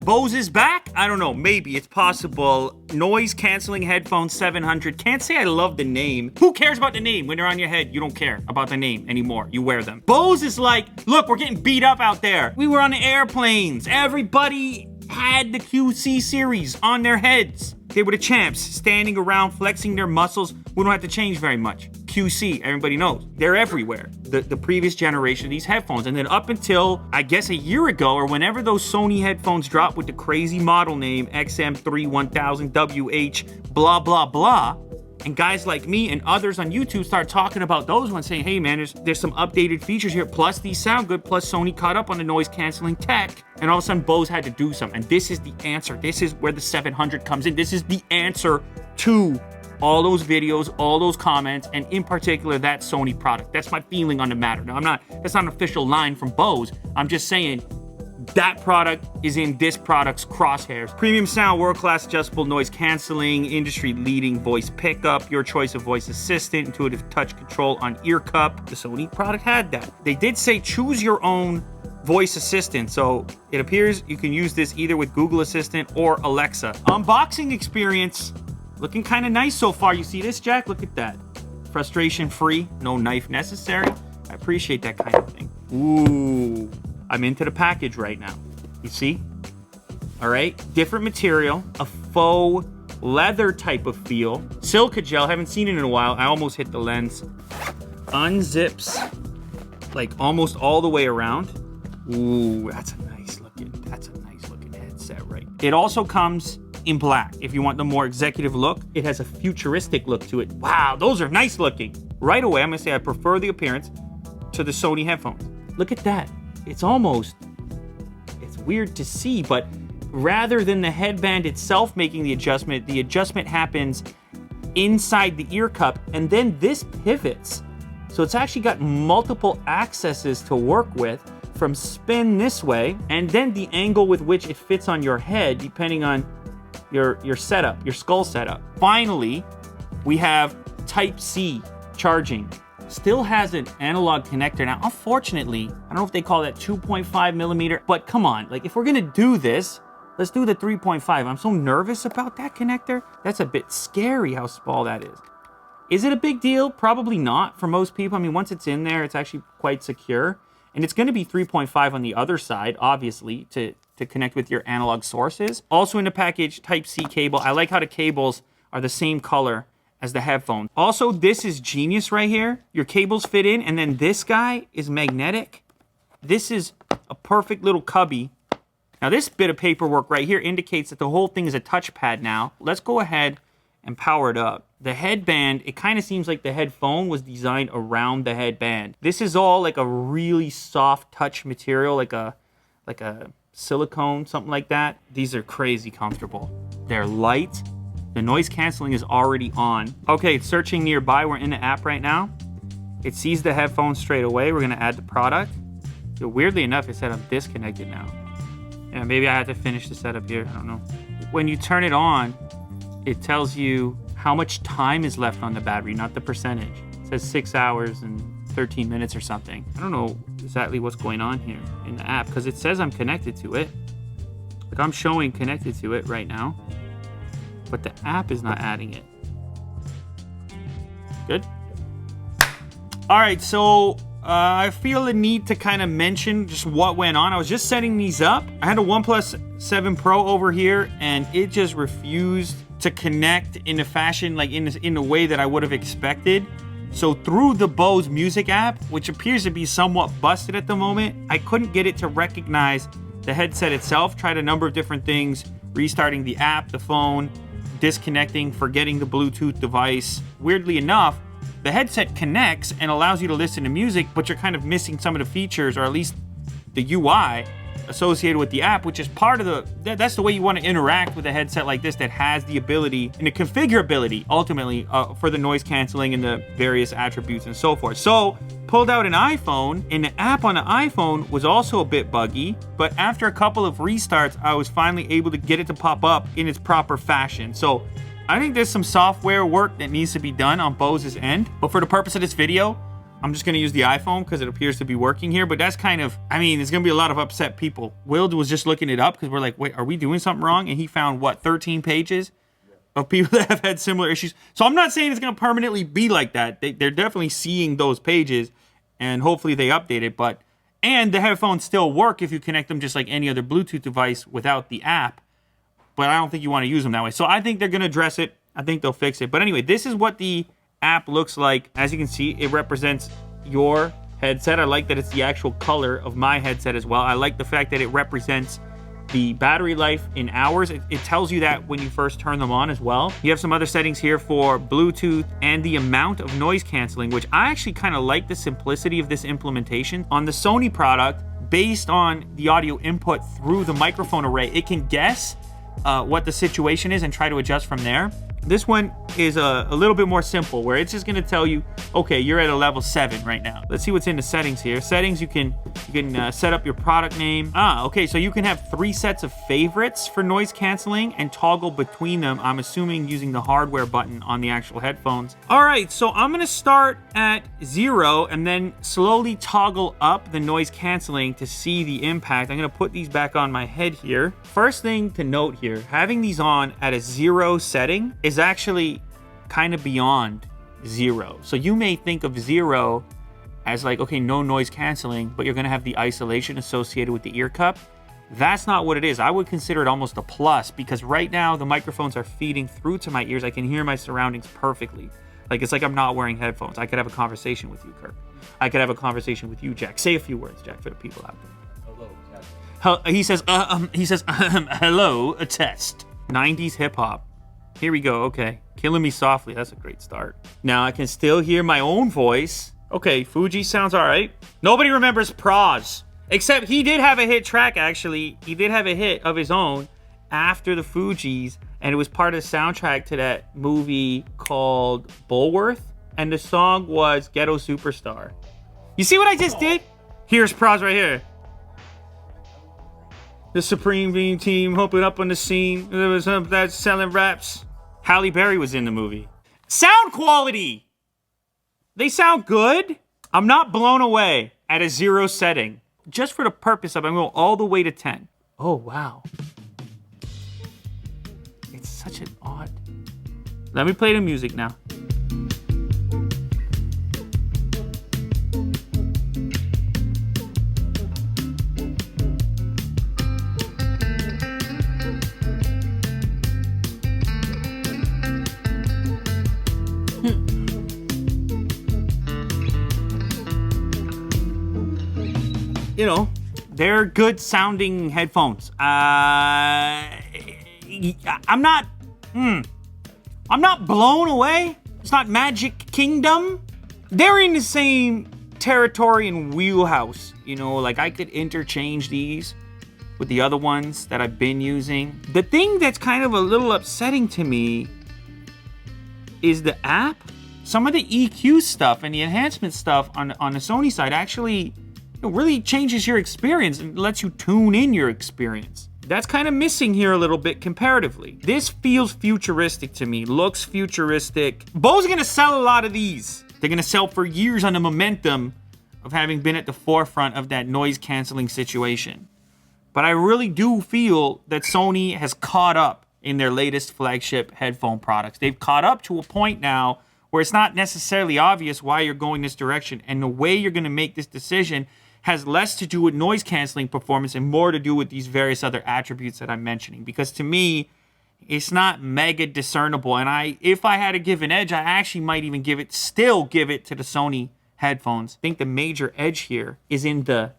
Bose is back? I don't know. Maybe. It's possible. Noise Cancelling Headphones 700. Can't say I love the name. Who cares about the name? When they're on your head, you don't care about the name anymore. You wear them. Bose is like, look, we're getting beat up out there. We were on the airplanes. Everybody had the QC series on their heads. They were the champs, standing around, flexing their muscles. We don't have to change very much. QC, everybody knows. They're everywhere. The previous generation of these headphones. And then up until, I guess, a year ago, or whenever those Sony headphones dropped with the crazy model name, XM3 1000WH, blah, blah, blah. And guys like me and others on YouTube start talking about those ones, saying, hey man, there's some updated features here, plus these sound good, plus Sony caught up on the noise canceling tech. And all of a sudden, Bose had to do something. And this is the answer. This is where the 700 comes in. This is the answer to all those videos, all those comments, and in particular, that Sony product. That's my feeling on the matter. Now, that's not an official line from Bose. I'm just saying, that product is in this product's crosshairs. Premium sound, world-class adjustable noise canceling, industry-leading voice pickup, your choice of voice assistant, intuitive touch control on ear cup. The Sony product had that. They did say choose your own voice assistant, so it appears you can use this either with Google Assistant or Alexa. Unboxing experience, looking kind of nice so far. You see this, Jack? Look at that. Frustration-free, no knife necessary. I appreciate that kind of thing. Ooh. I'm into the package right now. You see? All right. Different material. A faux leather type of feel. Silica gel. Haven't seen it in a while. I almost hit the lens. Unzips like almost all the way around. Ooh, that's a nice looking headset, right? It also comes in black. If you want the more executive look, it has a futuristic look to it. Wow, those are nice looking. Right away, I'm gonna say I prefer the appearance to the Sony headphones. Look at that. It's weird to see, but rather than the headband itself making the adjustment happens inside the ear cup, and then this pivots. So it's actually got multiple accesses to work with, from spin this way, and then the angle with which it fits on your head, depending on your setup, your skull setup. Finally, we have Type-C charging. Still has an analog connector. Now, unfortunately, I don't know if they call that 2.5 millimeter, but come on, like if we're gonna do this, let's do the 3.5. I'm so nervous about that connector. That's a bit scary how small that is. Is it a big deal? Probably not for most people. I mean, once it's in there, it's actually quite secure. And it's gonna be 3.5 on the other side, obviously, to connect with your analog sources. Also in the package, Type-C cable. I like how the cables are the same color as the headphone. Also, this is genius right here. Your cables fit in, and then this guy is magnetic. This is a perfect little cubby. Now, this bit of paperwork right here indicates that the whole thing is a touchpad now. Let's go ahead and power it up. The headband, it kind of seems like the headphone was designed around the headband. This is all like a really soft touch material, like a silicone, something like that. These are crazy comfortable. They're light. The noise canceling is already on. Okay, it's searching nearby. We're in the app right now. It sees the headphones straight away. We're gonna add the product. So weirdly enough, it said I'm disconnected now. Yeah, maybe I have to finish the setup here. I don't know. When you turn it on, it tells you how much time is left on the battery, not the percentage. It says 6 hours and 13 minutes or something. I don't know exactly what's going on here in the app because it says I'm connected to it. Like I'm showing connected to it right now, but the app is not adding it. Good. All right, so I feel the need to kind of mention just what went on. I was just setting these up. I had a OnePlus 7 Pro over here, and it just refused to connect in a fashion, like in the way that I would have expected. So through the Bose Music app, which appears to be somewhat busted at the moment, I couldn't get it to recognize the headset itself. Tried a number of different things, restarting the app, the phone, disconnecting, forgetting the Bluetooth device. Weirdly enough, the headset connects and allows you to listen to music, but you're kind of missing some of the features, or at least the UI associated with the app, which is part of that's the way you want to interact with a headset like this that has the ability and the configurability ultimately for the noise canceling and the various attributes and so forth. So pulled out an iPhone, and the app on the iPhone was also a bit buggy, but after a couple of restarts, I was finally able to get it to pop up in its proper fashion. So I think there's some software work that needs to be done on Bose's end, but for the purpose of this video, I'm just gonna use the iPhone because it appears to be working here, but that's kind of, I mean, there's gonna be a lot of upset people. Will was just looking it up because we're like, wait, are we doing something wrong? And he found, what, 13 pages of people that have had similar issues. So I'm not saying it's gonna permanently be like that. They're definitely seeing those pages, and hopefully they update it, and the headphones still work if you connect them just like any other Bluetooth device without the app, but I don't think you want to use them that way. So I think they're gonna address it. I think they'll fix it. But anyway, this is what the app looks like. As you can see, it represents your headset. I like that it's the actual color of my headset as well. I like the fact that it represents the battery life in hours. It tells you that when you first turn them on as well. You have some other settings here for Bluetooth and the amount of noise canceling, which I actually kind of like the simplicity of this implementation. On the Sony product, based on the audio input through the microphone array, it can guess what the situation is and try to adjust from there. This one is a little bit more simple, where it's just gonna tell you, okay, you're at a level 7 right now. Let's see what's in the settings here. Settings, you can set up your product name. Okay, so you can have 3 sets of favorites for noise canceling and toggle between them, I'm assuming using the hardware button on the actual headphones. All right, so I'm gonna start at 0 and then slowly toggle up the noise canceling to see the impact. I'm gonna put these back on my head here. First thing to note here, having these on at a 0 setting is actually kind of beyond 0. So you may think of 0 as like, okay, no noise canceling, but you're gonna have the isolation associated with the ear cup. That's not what it is. I would consider it almost a plus, because right now the microphones are feeding through to my ears. I can hear my surroundings perfectly. Like, it's like I'm not wearing headphones. I could have a conversation with you, Kirk. I could have a conversation with you, Jack. Say a few words, Jack, for the people out there. Hello, Jack. He says, hello, a test. 90s hip hop. Here we go, okay. Killing Me Softly, that's a great start. Now I can still hear my own voice. Okay, Fuji sounds all right. Nobody remembers Pros, except he did have a hit track, actually. He did have a hit of his own after the Fugees, and it was part of the soundtrack to that movie called Bulworth, and the song was Ghetto Superstar. You see what I just did? Here's Pros right here. The Supreme Being Team, hoping up on the scene. There was some that's selling raps. Halle Berry was in the movie. Sound quality! They sound good. I'm not blown away at a 0 setting. Just for the purpose of, I'm going all the way to 10. Oh, wow. It's such an odd... Let me play the music now. You know, they're good sounding headphones. I'm not blown away. It's not Magic Kingdom. They're in the same territory and wheelhouse. You know, like I could interchange these with the other ones that I've been using. The thing that's kind of a little upsetting to me is the app. Some of the EQ stuff and the enhancement stuff on the Sony side actually... it really changes your experience and lets you tune in your experience. That's kind of missing here a little bit comparatively. This feels futuristic to me, looks futuristic. Bose are gonna sell a lot of these. They're gonna sell for years on the momentum of having been at the forefront of that noise canceling situation. But I really do feel that Sony has caught up in their latest flagship headphone products. They've caught up to a point now where it's not necessarily obvious why you're going this direction, and the way you're gonna make this decision has less to do with noise canceling performance and more to do with these various other attributes that I'm mentioning. Because to me, it's not mega discernible. And if I had to give an edge, I actually might even still give it to the Sony headphones. I think the major edge here is in the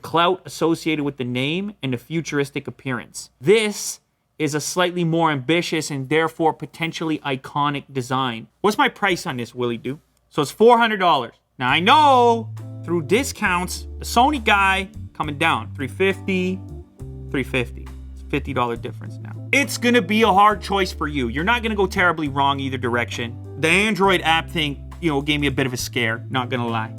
clout associated with the name and the futuristic appearance. This is a slightly more ambitious and therefore potentially iconic design. What's my price on this, Willie Doo? So it's $400. Now I know through discounts, the Sony guy coming down, $350. It's a $50 difference now. It's gonna be a hard choice for you. You're not gonna go terribly wrong either direction. The Android app thing, gave me a bit of a scare, not gonna lie.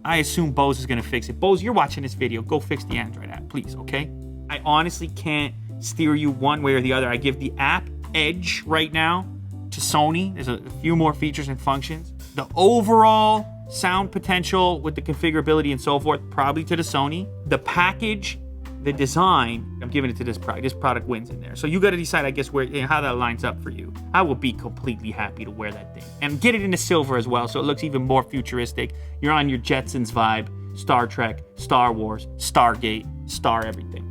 I assume Bose is gonna fix it. Bose, you're watching this video, go fix the Android app, please, okay? I honestly can't steer you one way or the other. I give the app edge right now to Sony. There's a few more features and functions. The overall sound potential with the configurability and so forth, probably to the Sony. The package, the design, I'm giving it to this product. This product wins in there. So you got to decide, I guess, where how that lines up for you. I will be completely happy to wear that thing. And get it in the silver as well, so it looks even more futuristic. You're on your Jetsons vibe, Star Trek, Star Wars, Stargate, Star everything.